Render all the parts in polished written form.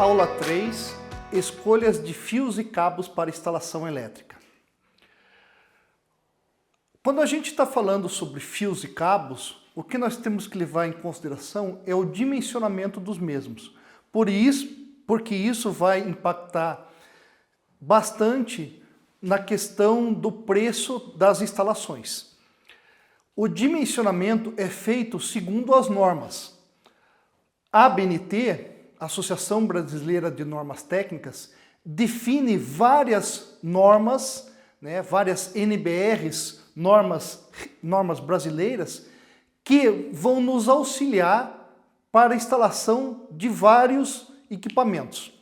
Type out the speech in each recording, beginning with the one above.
Aula 3, escolhas de fios e cabos para instalação elétrica. Quando a gente está falando sobre fios e cabos, o que nós temos que levar em consideração é o dimensionamento dos mesmos. Porque isso vai impactar bastante na questão do preço das instalações. O dimensionamento é feito segundo as normas. A ABNT, Associação Brasileira de Normas Técnicas, define várias normas, várias NBRs, normas brasileiras, que vão nos auxiliar para a instalação de vários equipamentos.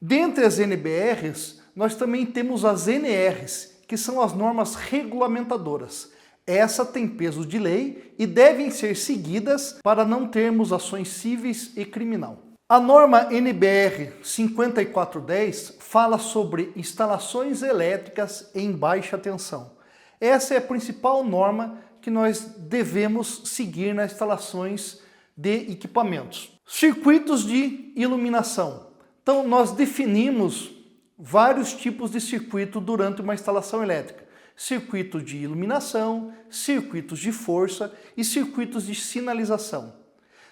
Dentre as NBRs, nós também temos as NRs, que são as normas regulamentadoras. Essa tem peso de lei e devem ser seguidas para não termos ações cíveis e criminal. A norma NBR 5410 fala sobre instalações elétricas em baixa tensão. Essa é a principal norma que nós devemos seguir nas instalações de equipamentos. Circuitos de iluminação. Então, nós definimos vários tipos de circuito durante uma instalação elétrica. Circuitos de iluminação, circuitos de força e circuitos de sinalização.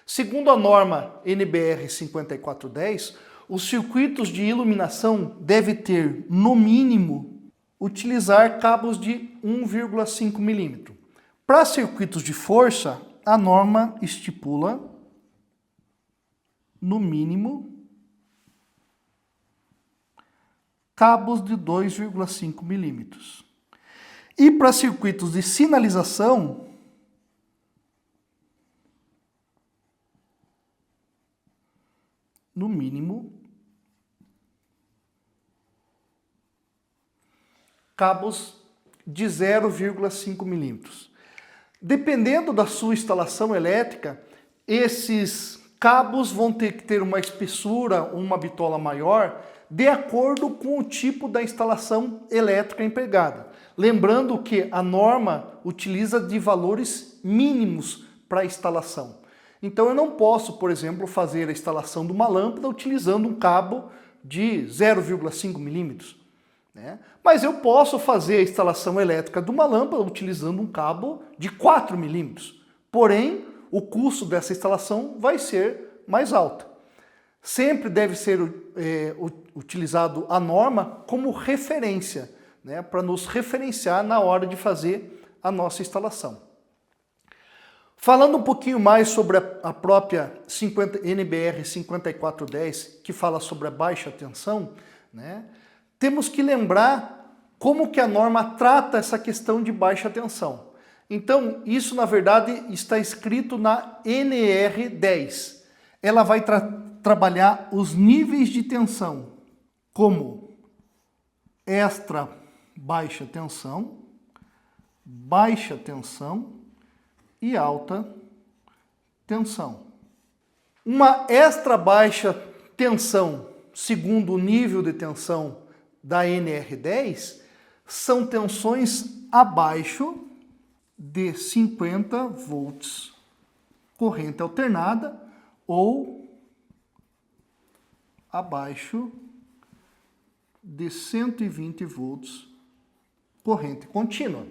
Segundo a norma NBR 5410, os circuitos de iluminação devem ter, no mínimo, utilizar cabos de 1,5 milímetro. Para circuitos de força, a norma estipula, no mínimo, cabos de 2,5 milímetros. E para circuitos de sinalização, no mínimo, cabos de 0,5 milímetros. Dependendo da sua instalação elétrica, esses cabos vão ter que ter uma espessura, uma bitola maior, de acordo com o tipo da instalação elétrica empregada. Lembrando que a norma utiliza de valores mínimos para a instalação. Então eu não posso, por exemplo, fazer a instalação de uma lâmpada utilizando um cabo de 0,5 milímetros. Mas eu posso fazer a instalação elétrica de uma lâmpada utilizando um cabo de 4 milímetros. Porém, o custo dessa instalação vai ser mais alto. Sempre deve ser utilizado a norma como referência, para nos referenciar na hora de fazer a nossa instalação. Falando um pouquinho mais sobre a própria NBR 5410, que fala sobre a baixa tensão, temos que lembrar como que a norma trata essa questão de baixa tensão. Então, isso na verdade está escrito na NR10. Ela vai trabalhar os níveis de tensão, como extra baixa tensão e alta tensão. Uma extra baixa tensão, segundo o nível de tensão da NR10, são tensões abaixo de 50 volts corrente alternada ou abaixo de 120 volts corrente contínua.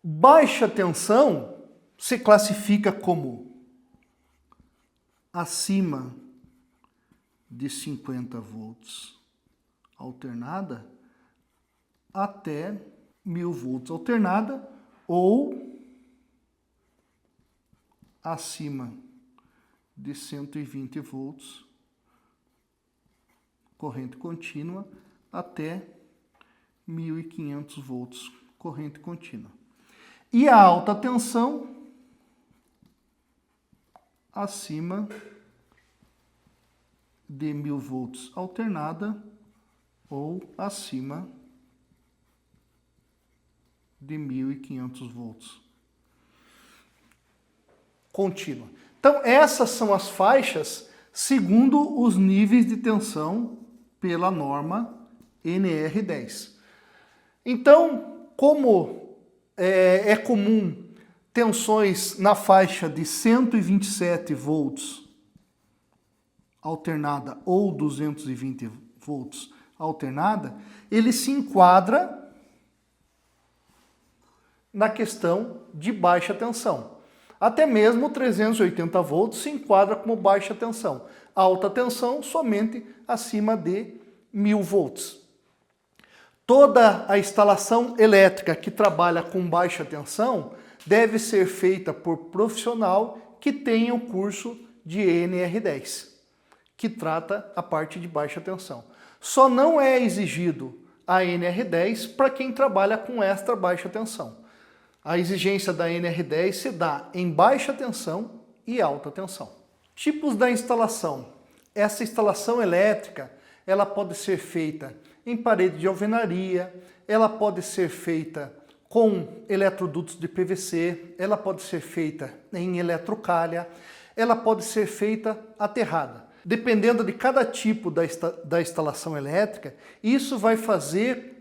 Baixa tensão se classifica como acima de 50 volts alternada até 1000 volts alternada ou acima de 120 volts corrente contínua até 1500 volts corrente contínua. E a alta tensão acima de 1000 volts alternada ou acima de 1500 volts contínua. Então, essas são as faixas segundo os níveis de tensão pela norma NR10. Então, como é comum tensões na faixa de 127 volts alternada ou 220 volts alternada, ele se enquadra na questão de baixa tensão. Até mesmo 380 volts se enquadra como baixa tensão. Alta tensão somente acima de 1000 volts. Toda a instalação elétrica que trabalha com baixa tensão deve ser feita por profissional que tenha o curso de NR10, que trata a parte de baixa tensão. Só não é exigido a NR10 para quem trabalha com extra baixa tensão. A exigência da NR10 se dá em baixa tensão e alta tensão. Tipos da instalação. Essa instalação elétrica, ela pode ser feita em parede de alvenaria, ela pode ser feita com eletrodutos de PVC, ela pode ser feita em eletrocalha, ela pode ser feita aterrada. Dependendo de cada tipo da instalação elétrica, isso vai fazer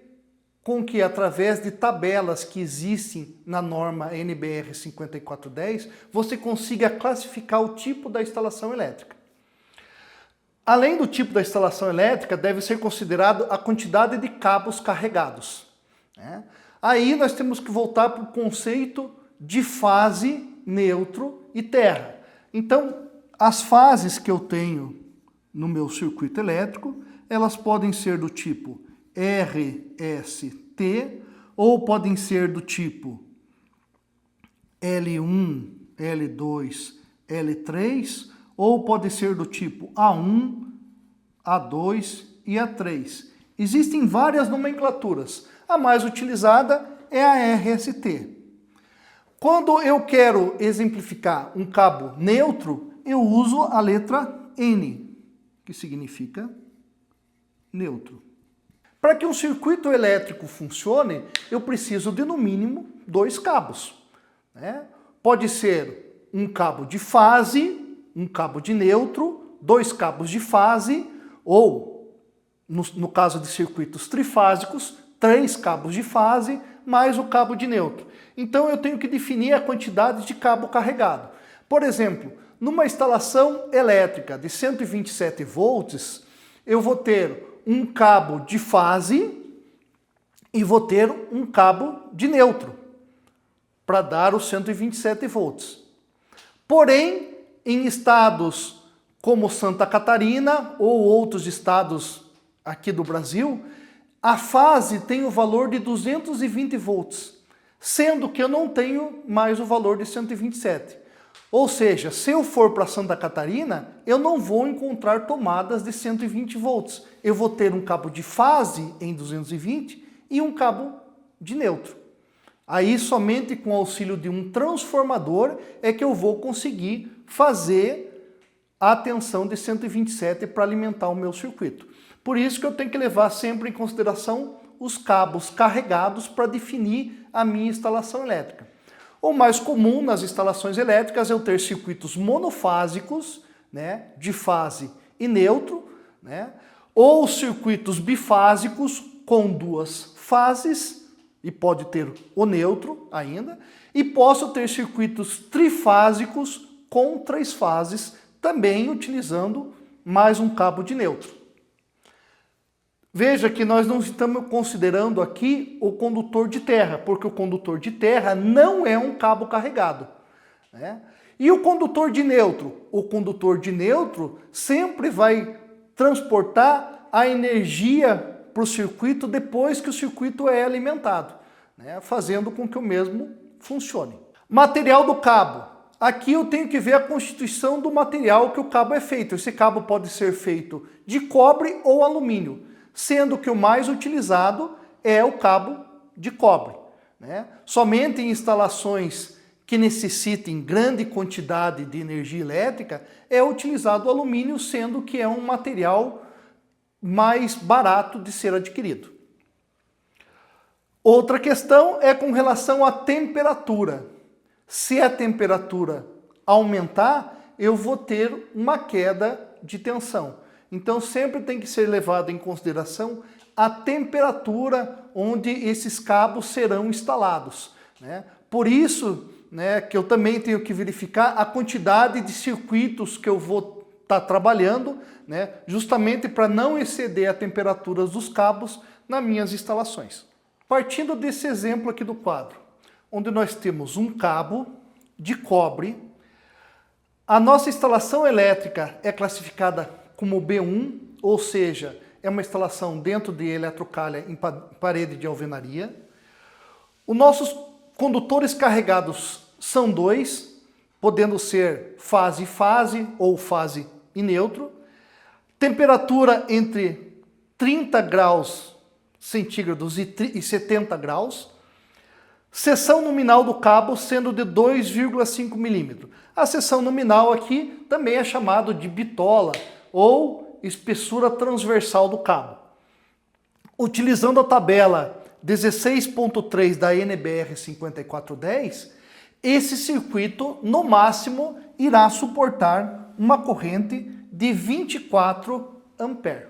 com que, através de tabelas que existem na norma NBR 5410, você consiga classificar o tipo da instalação elétrica. Além do tipo da instalação elétrica, deve ser considerado a quantidade de cabos carregados, né? Aí nós temos que voltar para o conceito de fase, neutro e terra. Então, as fases que eu tenho no meu circuito elétrico, elas podem ser do tipo RST, ou podem ser do tipo L1, L2, L3, ou pode ser do tipo A1, A2 e A3. Existem várias nomenclaturas. A mais utilizada é a RST. Quando eu quero exemplificar um cabo neutro, eu uso a letra N, que significa neutro. Para que um circuito elétrico funcione, eu preciso de, no mínimo, 2 cabos, né? Pode ser um cabo de fase, um cabo de neutro, 2 cabos de fase, ou, no caso de circuitos trifásicos, 3 cabos de fase, mais o cabo de neutro. Então eu tenho que definir a quantidade de cabo carregado. Por exemplo, numa instalação elétrica de 127 volts, eu vou ter um cabo de fase e vou ter um cabo de neutro para dar os 127 volts. Porém, em estados como Santa Catarina ou outros estados aqui do Brasil, a fase tem o valor de 220 volts, sendo que eu não tenho mais o valor de 127. Ou seja, se eu for para Santa Catarina, eu não vou encontrar tomadas de 120 volts. Eu vou ter um cabo de fase em 220 e um cabo de neutro. Aí, somente com o auxílio de um transformador é que eu vou conseguir fazer a tensão de 127 para alimentar o meu circuito. Por isso que eu tenho que levar sempre em consideração os cabos carregados para definir a minha instalação elétrica. O mais comum nas instalações elétricas é eu ter circuitos monofásicos, né, de fase e neutro, né, ou circuitos bifásicos com 2 fases, e pode ter o neutro ainda, e posso ter circuitos trifásicos com 3 fases, também utilizando mais um cabo de neutro. Veja que nós não estamos considerando aqui o condutor de terra, porque o condutor de terra não é um cabo carregado, né? E o condutor de neutro? O condutor de neutro sempre vai transportar a energia para o circuito depois que o circuito é alimentado, né? Fazendo com que o mesmo funcione. Material do cabo. Aqui eu tenho que ver a constituição do material que o cabo é feito. Esse cabo pode ser feito de cobre ou alumínio, sendo que o mais utilizado é o cabo de cobre, né? Somente em instalações que necessitem grande quantidade de energia elétrica é utilizado o alumínio, sendo que é um material mais barato de ser adquirido. Outra questão é com relação à temperatura. Se a temperatura aumentar, eu vou ter uma queda de tensão. Então sempre tem que ser levado em consideração a temperatura onde esses cabos serão instalados, né? Por isso, né, que eu também tenho que verificar a quantidade de circuitos que eu vou estar trabalhando, né, justamente para não exceder a temperatura dos cabos nas minhas instalações. Partindo desse exemplo aqui do quadro, onde nós temos um cabo de cobre, a nossa instalação elétrica é classificada como B1, ou seja, é uma instalação dentro de eletrocalha em parede de alvenaria. Os nossos condutores carregados são 2, podendo ser fase e fase ou fase e neutro. Temperatura entre 30 graus centígrados e 70 graus. Seção nominal do cabo sendo de 2,5 milímetros. A seção nominal aqui também é chamado de bitola ou espessura transversal do cabo. Utilizando a tabela 16.3 da NBR 5410, esse circuito, no máximo, irá suportar uma corrente de 24 amperes.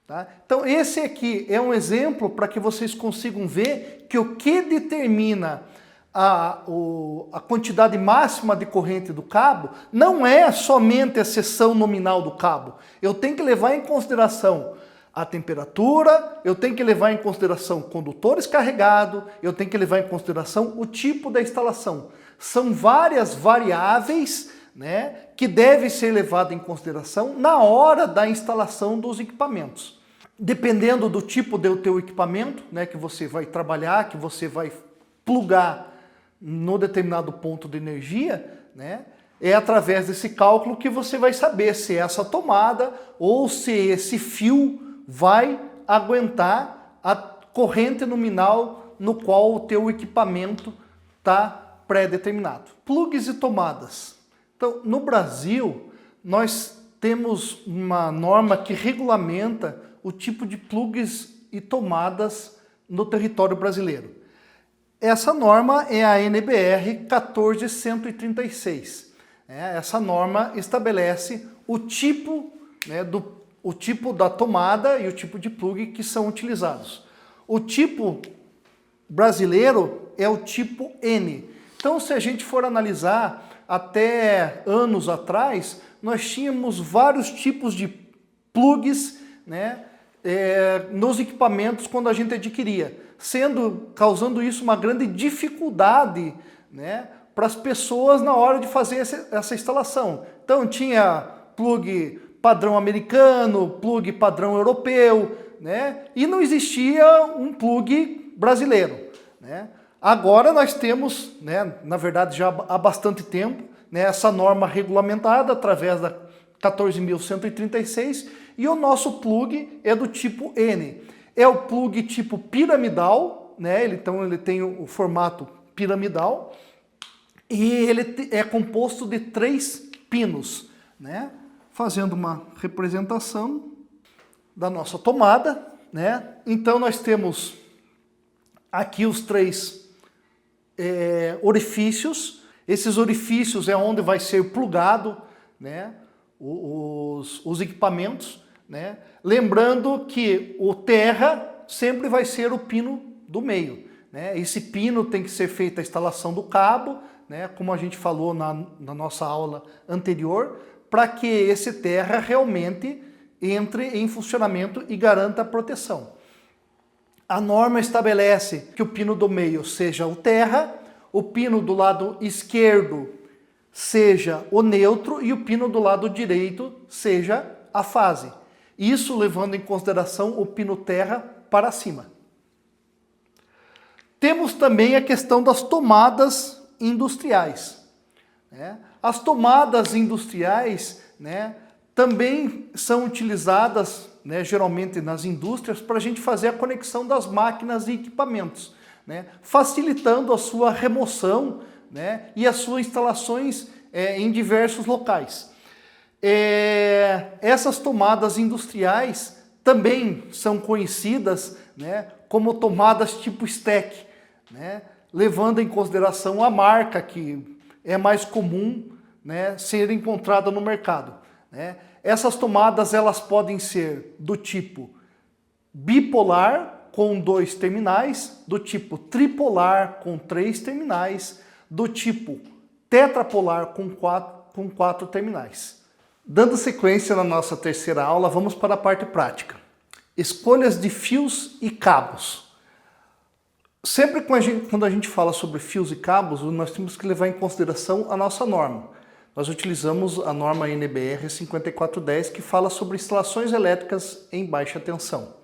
Tá? Então, esse aqui é um exemplo para que vocês consigam ver que o que determina a quantidade máxima de corrente do cabo não é somente a seção nominal do cabo. Eu tenho que levar em consideração a temperatura, eu tenho que levar em consideração condutores carregados, eu tenho que levar em consideração o tipo da instalação. São várias variáveis, né, que devem ser levadas em consideração na hora da instalação dos equipamentos. Dependendo do tipo do teu equipamento, né, que você vai trabalhar, que você vai plugar no determinado ponto de energia, né, é através desse cálculo que você vai saber se essa tomada ou se esse fio vai aguentar a corrente nominal no qual o teu equipamento está pré-determinado. Plugs e tomadas. Então, no Brasil, nós temos uma norma que regulamenta o tipo de plugs e tomadas no território brasileiro. Essa norma é a NBR 14136. Essa norma estabelece o tipo, né, o tipo da tomada e o tipo de plug que são utilizados. O tipo brasileiro é o tipo N. Então, se a gente for analisar, até anos atrás, nós tínhamos vários tipos de plugs, né, nos equipamentos quando a gente adquiria, causando isso uma grande dificuldade, né, para as pessoas na hora de fazer essa instalação. Então tinha plug padrão americano, plug padrão europeu, né, e não existia um plug brasileiro, né. Agora nós temos, né, na verdade já há bastante tempo, né, essa norma regulamentada através da 14.136, e o nosso plug é do tipo N. É o plug tipo piramidal, né? Então ele tem o formato piramidal e ele é composto de 3 pinos, né? Fazendo uma representação da nossa tomada, né? Então nós temos aqui os 3 orifícios. Esses orifícios é onde vai ser plugado, né, os equipamentos, né? Lembrando que o terra sempre vai ser o pino do meio, né? Esse pino tem que ser feita a instalação do cabo, né, como a gente falou na nossa aula anterior, para que esse terra realmente entre em funcionamento e garanta a proteção. A norma estabelece que o pino do meio seja o terra, o pino do lado esquerdo seja o neutro e o pino do lado direito seja a fase. Isso levando em consideração o pino terra para cima. Temos também a questão das tomadas industriais, né? As tomadas industriais, né, também são utilizadas, né, geralmente nas indústrias para a gente fazer a conexão das máquinas e equipamentos, né, facilitando a sua remoção, né, e as suas instalações em diversos locais. Essas tomadas industriais também são conhecidas, né, como tomadas tipo stack, né, levando em consideração a marca que é mais comum, né, ser encontrada no mercado, né. Essas tomadas elas podem ser do tipo bipolar com 2 terminais, do tipo tripolar com 3 terminais, do tipo tetrapolar com 4 terminais. Dando sequência na nossa terceira aula, vamos para a parte prática. Escolhas de fios e cabos. Sempre quando a gente fala sobre fios e cabos, nós temos que levar em consideração a nossa norma. Nós utilizamos a norma NBR 5410, que fala sobre instalações elétricas em baixa tensão,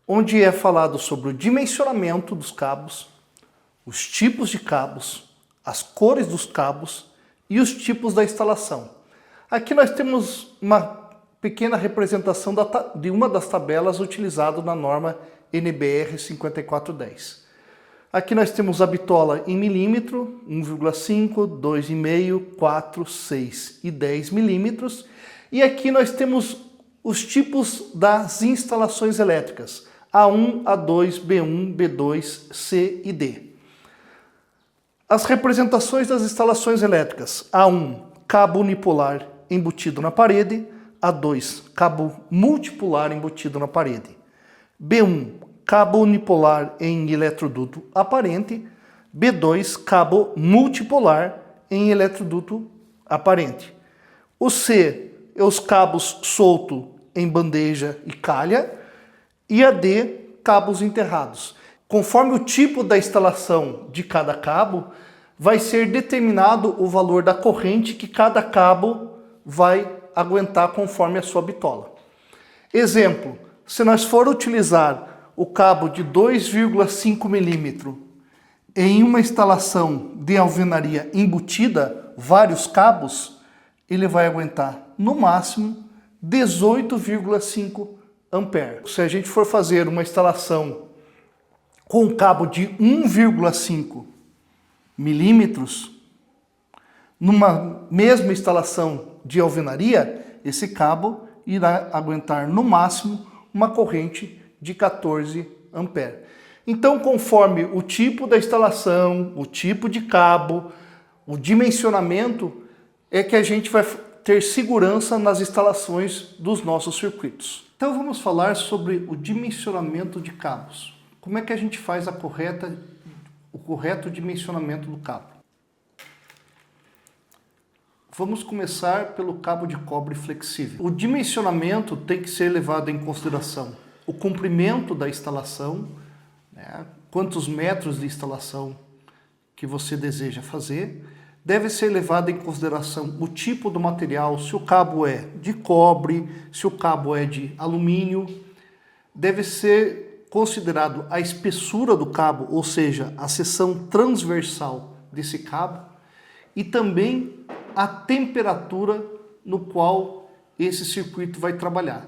onde é falado sobre o dimensionamento dos cabos, os tipos de cabos, as cores dos cabos e os tipos da instalação. Aqui nós temos uma pequena representação de uma das tabelas utilizada na norma NBR 5410. Aqui nós temos a bitola em milímetro, 1,5, 2,5, 4, 6 e 10 milímetros. E aqui nós temos os tipos das instalações elétricas, A1, A2, B1, B2, C e D. As representações das instalações elétricas: A1, cabo unipolar embutido na parede, A2, cabo multipolar embutido na parede, B1, cabo unipolar em eletroduto aparente, B2, cabo multipolar em eletroduto aparente. O C é os cabos solto em bandeja e calha, e a D, cabos enterrados. Conforme o tipo da instalação de cada cabo, vai ser determinado o valor da corrente que cada cabo vai aguentar conforme a sua bitola. Exemplo, se nós for utilizar o cabo de 2,5 milímetros em uma instalação de alvenaria embutida, vários cabos, ele vai aguentar no máximo 18,5 amperes. Se a gente for fazer uma instalação com um cabo de 1,5 milímetros, numa mesma instalação de alvenaria, esse cabo irá aguentar no máximo uma corrente de 14 amperes. Então, conforme o tipo da instalação, o tipo de cabo, o dimensionamento, é que a gente vai ter segurança nas instalações dos nossos circuitos. Então vamos falar sobre o dimensionamento de cabos. Como é que a gente faz o correto dimensionamento do cabo? Vamos começar pelo cabo de cobre flexível. O dimensionamento tem que ser levado em consideração o comprimento da instalação, né? Quantos metros de instalação que você deseja fazer. Deve ser levado em consideração o tipo do material, se o cabo é de cobre, se o cabo é de alumínio. Deve ser considerado a espessura do cabo, ou seja, a seção transversal desse cabo, e também a temperatura no qual esse circuito vai trabalhar,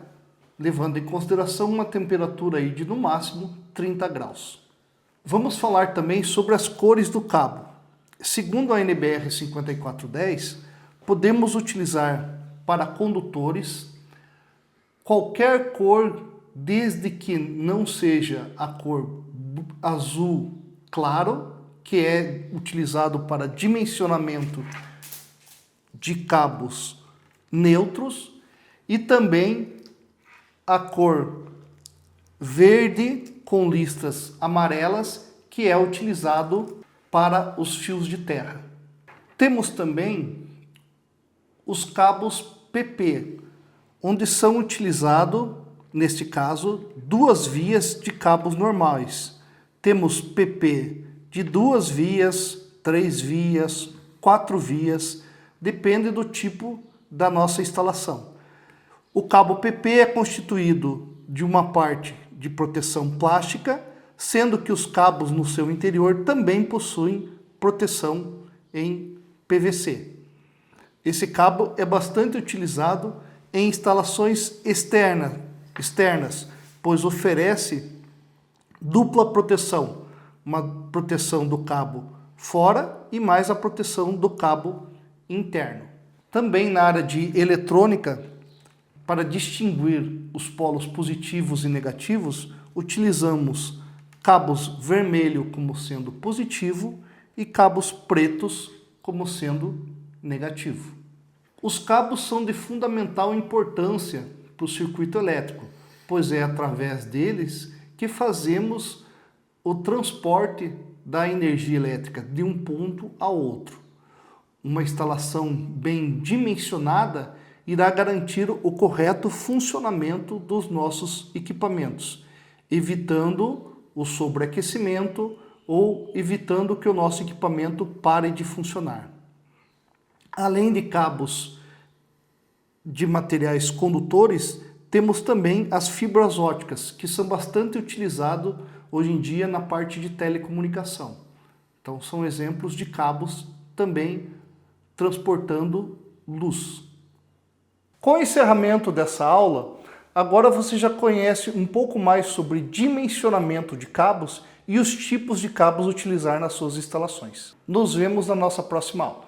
levando em consideração uma temperatura aí de no máximo 30 graus. Vamos falar também sobre as cores do cabo. Segundo a NBR 5410, podemos utilizar para condutores qualquer cor, desde que não seja a cor azul claro, que é utilizado para dimensionamento de cabos neutros, e também a cor verde com listras amarelas, que é utilizado para os fios de terra. Temos também os cabos PP, onde são utilizados, neste caso, duas vias de cabos normais. Temos PP de 2 vias, 3 vias, 4 vias, depende do tipo da nossa instalação. O cabo PP é constituído de uma parte de proteção plástica, sendo que os cabos no seu interior também possuem proteção em PVC. Esse cabo é bastante utilizado em instalações externas, pois oferece dupla proteção, uma proteção do cabo fora e mais a proteção do cabo interno. Também na área de eletrônica, para distinguir os polos positivos e negativos, utilizamos cabos vermelho como sendo positivo e cabos pretos como sendo negativo. Os cabos são de fundamental importância para o circuito elétrico, pois é através deles que fazemos o transporte da energia elétrica de um ponto a outro. Uma instalação bem dimensionada irá garantir o correto funcionamento dos nossos equipamentos, evitando o sobreaquecimento ou evitando que o nosso equipamento pare de funcionar. Além de cabos de materiais condutores, temos também as fibras óticas, que são bastante utilizados hoje em dia na parte de telecomunicação. Então, são exemplos de cabos também transportando luz. Com o encerramento dessa aula, agora você já conhece um pouco mais sobre dimensionamento de cabos e os tipos de cabos utilizar nas suas instalações. Nos vemos na nossa próxima aula.